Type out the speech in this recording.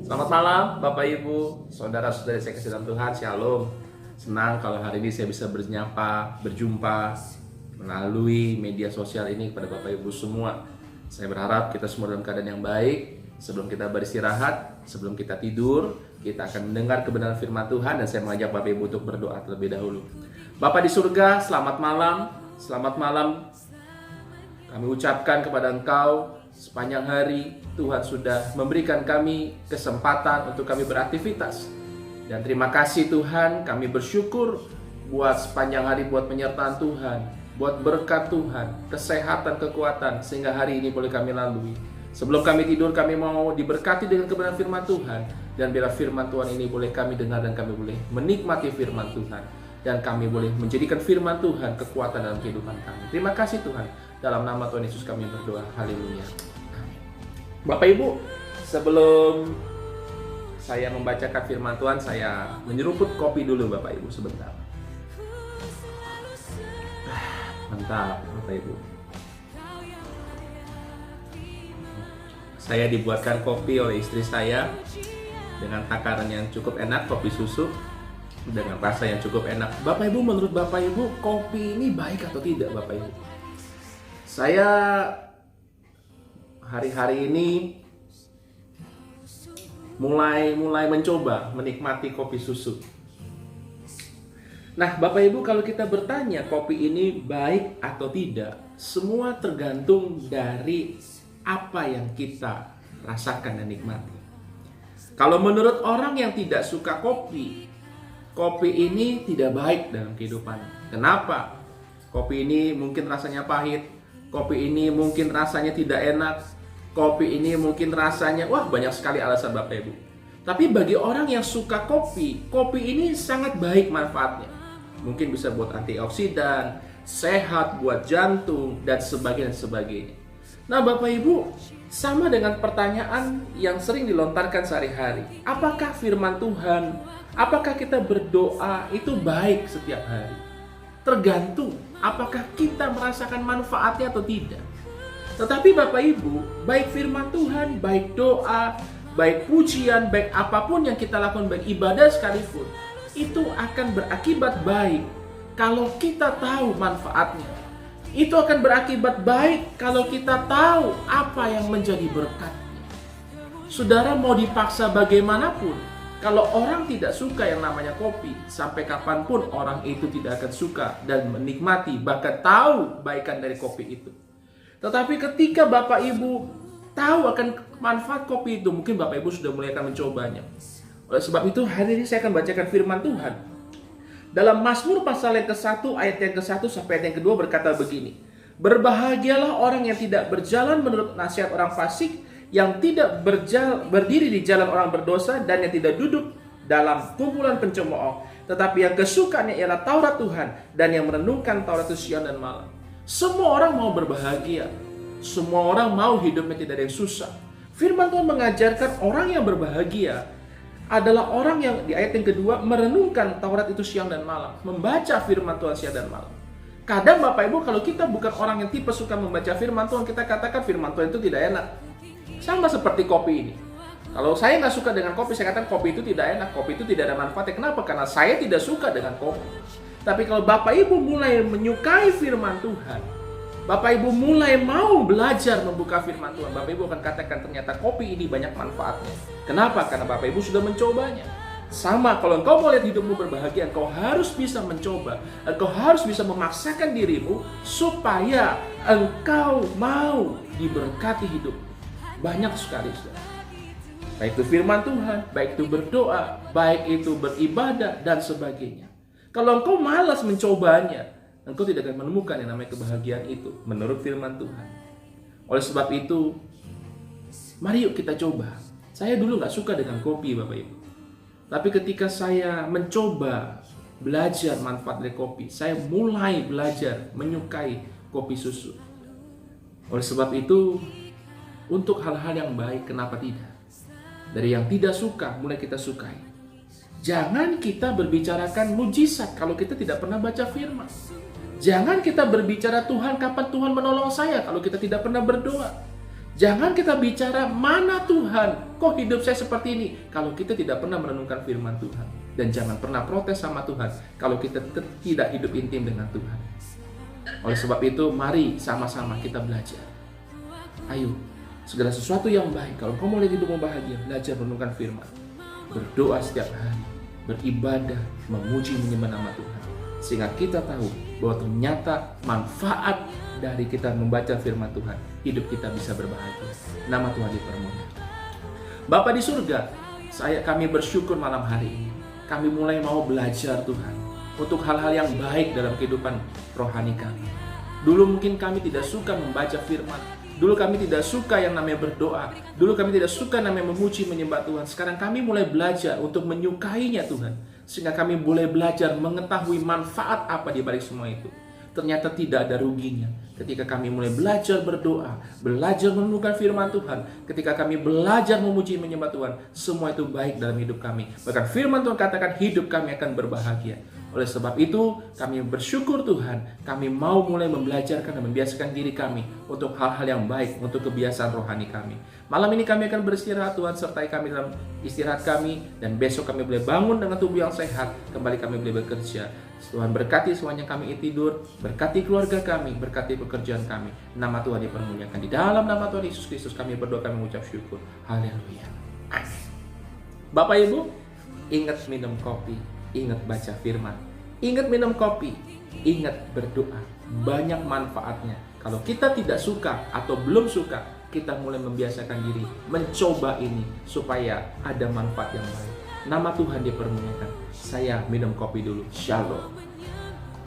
Selamat malam Bapak Ibu, saudara-saudari saya kasih dalam Tuhan, Shalom. Senang kalau hari ini saya bisa berjumpa melalui media sosial ini kepada Bapak Ibu semua. Saya berharap kita semua dalam keadaan yang baik. Sebelum kita beristirahat, sebelum kita tidur, kita akan mendengar kebenaran firman Tuhan. Dan saya mengajak Bapak Ibu untuk berdoa terlebih dahulu. Bapak di surga, selamat malam. Selamat malam. Kami ucapkan kepada Engkau, sepanjang hari Tuhan sudah memberikan kami kesempatan untuk kami beraktivitas. Dan terima kasih Tuhan, kami bersyukur buat sepanjang hari, buat penyertaan Tuhan, buat berkat Tuhan, kesehatan, kekuatan, sehingga hari ini boleh kami lalui. Sebelum kami tidur, kami mau diberkati dengan kebenaran firman Tuhan. Dan bila firman Tuhan ini boleh kami dengar dan kami boleh menikmati firman Tuhan. Dan kami boleh menjadikan firman Tuhan kekuatan dalam kehidupan kami. Terima kasih Tuhan. Dalam nama Tuhan Yesus kami berdoa. Haleluya. Bapak Ibu, sebelum saya membacakan firman Tuhan, saya menyeruput kopi dulu Bapak Ibu sebentar. Mantap Bapak Ibu. Saya dibuatkan kopi oleh istri saya dengan takaran yang cukup enak, kopi susu dengan rasa yang cukup enak. Bapak Ibu, menurut Bapak Ibu, kopi ini baik atau tidak Bapak Ibu? Saya hari-hari ini mulai mencoba menikmati kopi susu. Nah, Bapak Ibu, kalau kita bertanya kopi ini baik atau tidak, semua tergantung dari apa yang kita rasakan dan nikmati. Kalau menurut orang yang tidak suka kopi, kopi ini tidak baik dalam kehidupan. Kenapa? Kopi ini mungkin rasanya pahit. Kopi ini mungkin rasanya tidak enak. Kopi ini mungkin rasanya, banyak sekali alasan Bapak Ibu. Tapi bagi orang yang suka kopi, kopi ini sangat baik manfaatnya. Mungkin bisa buat antioksidan, sehat, buat jantung, dan sebagainya. Nah Bapak Ibu, sama dengan pertanyaan yang sering dilontarkan sehari-hari. Apakah firman Tuhan, apakah kita berdoa itu baik setiap hari? Tergantung apakah kita merasakan manfaatnya atau tidak. Tetapi Bapak Ibu, baik firman Tuhan, baik doa, baik pujian, baik apapun yang kita lakukan, baik ibadah sekalipun, itu akan berakibat baik kalau kita tahu manfaatnya. Itu akan berakibat baik kalau kita tahu apa yang menjadi berkatnya. Saudara, mau dipaksa bagaimanapun, kalau orang tidak suka yang namanya kopi, sampai kapanpun orang itu tidak akan suka dan menikmati, bahkan tahu baikan dari kopi itu. Tetapi ketika Bapak Ibu tahu akan manfaat kopi itu, mungkin Bapak Ibu sudah mulai akan mencobanya. Oleh sebab itu, hari ini saya akan bacakan firman Tuhan. Dalam Mazmur pasal yang ke-1, ayat yang ke-1 sampai ayat yang ke-2 berkata begini. Berbahagialah orang yang tidak berjalan menurut nasihat orang fasik, yang tidak berdiri di jalan orang berdosa, dan yang tidak duduk dalam kumpulan pencemooh, tetapi yang kesukaannya ialah Taurat Tuhan, dan yang merenungkan Taurat itu siang dan malam. Semua orang mau berbahagia. Semua orang mau hidupnya tidak ada yang susah. Firman Tuhan mengajarkan orang yang berbahagia adalah orang yang di ayat yang kedua merenungkan Taurat itu siang dan malam, membaca firman Tuhan siang dan malam. Kadang Bapak Ibu, kalau kita bukan orang yang tipe suka membaca firman Tuhan, kita katakan firman Tuhan itu tidak enak. Sama seperti kopi ini. Kalau saya nggak suka dengan kopi, saya katakan kopi itu tidak enak, kopi itu tidak ada manfaatnya. Kenapa? Karena saya tidak suka dengan kopi. Tapi kalau Bapak Ibu mulai menyukai firman Tuhan, Bapak Ibu mulai mau belajar membuka firman Tuhan, Bapak Ibu akan katakan ternyata kopi ini banyak manfaatnya. Kenapa? Karena Bapak Ibu sudah mencobanya. Sama, kalau engkau mau lihat hidupmu berbahagia, engkau harus bisa mencoba. Engkau harus bisa memaksakan dirimu supaya engkau mau diberkati hidup. Banyak sekali, saudara. Baik itu firman Tuhan, baik itu berdoa, baik itu beribadah, dan sebagainya. Kalau engkau malas mencobanya, engkau tidak akan menemukan yang namanya kebahagiaan itu menurut firman Tuhan. Oleh sebab itu, mari yuk kita coba. Saya dulu gak suka dengan kopi Bapak Ibu. Tapi ketika saya mencoba belajar manfaat dari kopi, saya mulai belajar menyukai kopi susu. Oleh sebab itu, untuk hal-hal yang baik, kenapa tidak? Dari yang tidak suka, mulai kita sukai. Jangan kita berbicarakan mujizat kalau kita tidak pernah baca firman. Jangan kita berbicara Tuhan, kapan Tuhan menolong saya kalau kita tidak pernah berdoa. Jangan kita bicara mana Tuhan kok hidup saya seperti ini? Kalau kita tidak pernah merenungkan firman Tuhan. Dan jangan pernah protes sama Tuhan kalau kita tidak hidup intim dengan Tuhan. Oleh sebab itu, mari sama-sama kita belajar. Ayo, segala sesuatu yang baik, kalau kau mau hidupmu bahagia, belajar merenungkan firman. Berdoa setiap hari, beribadah, memuji menyembah nama Tuhan. Sehingga kita tahu bahwa ternyata manfaat dari kita membaca firman Tuhan, hidup kita bisa berbahagia. Nama Tuhan dipermuliakan. Bapa di surga, kami bersyukur malam hari ini. Kami mulai mau belajar Tuhan untuk hal-hal yang baik dalam kehidupan rohani kami. Dulu mungkin kami tidak suka membaca firman. Dulu kami tidak suka yang namanya berdoa. Dulu kami tidak suka namanya memuji menyembah Tuhan. Sekarang kami mulai belajar untuk menyukainya Tuhan. Sehingga kami boleh belajar mengetahui manfaat apa di balik semua itu. Ternyata tidak ada ruginya. Ketika kami mulai belajar berdoa, belajar merenungkan firman Tuhan, ketika kami belajar memuji menyembah Tuhan, semua itu baik dalam hidup kami. Bahkan firman Tuhan katakan hidup kami akan berbahagia. Oleh sebab itu, kami bersyukur Tuhan, kami mau mulai membelajarkan dan membiasakan diri kami untuk hal-hal yang baik, untuk kebiasaan rohani kami. Malam ini kami akan beristirahat, Tuhan sertai kami dalam istirahat kami, dan besok kami boleh bangun dengan tubuh yang sehat, kembali kami boleh bekerja. Tuhan berkati semuanya kami tidur, berkati keluarga kami, berkati pekerjaan kami. Nama Tuhan dipermuliakan. Di dalam nama Tuhan Yesus Kristus kami berdoa, kami mengucap syukur. Haleluya. Amin. Bapak Ibu, ingat minum kopi, ingat baca firman, ingat minum kopi, ingat berdoa. Banyak manfaatnya. Kalau kita tidak suka atau belum suka, kita mulai membiasakan diri mencoba ini supaya ada manfaat yang baik. Nama Tuhan dipermuliakan. Saya minum kopi dulu. Shalom.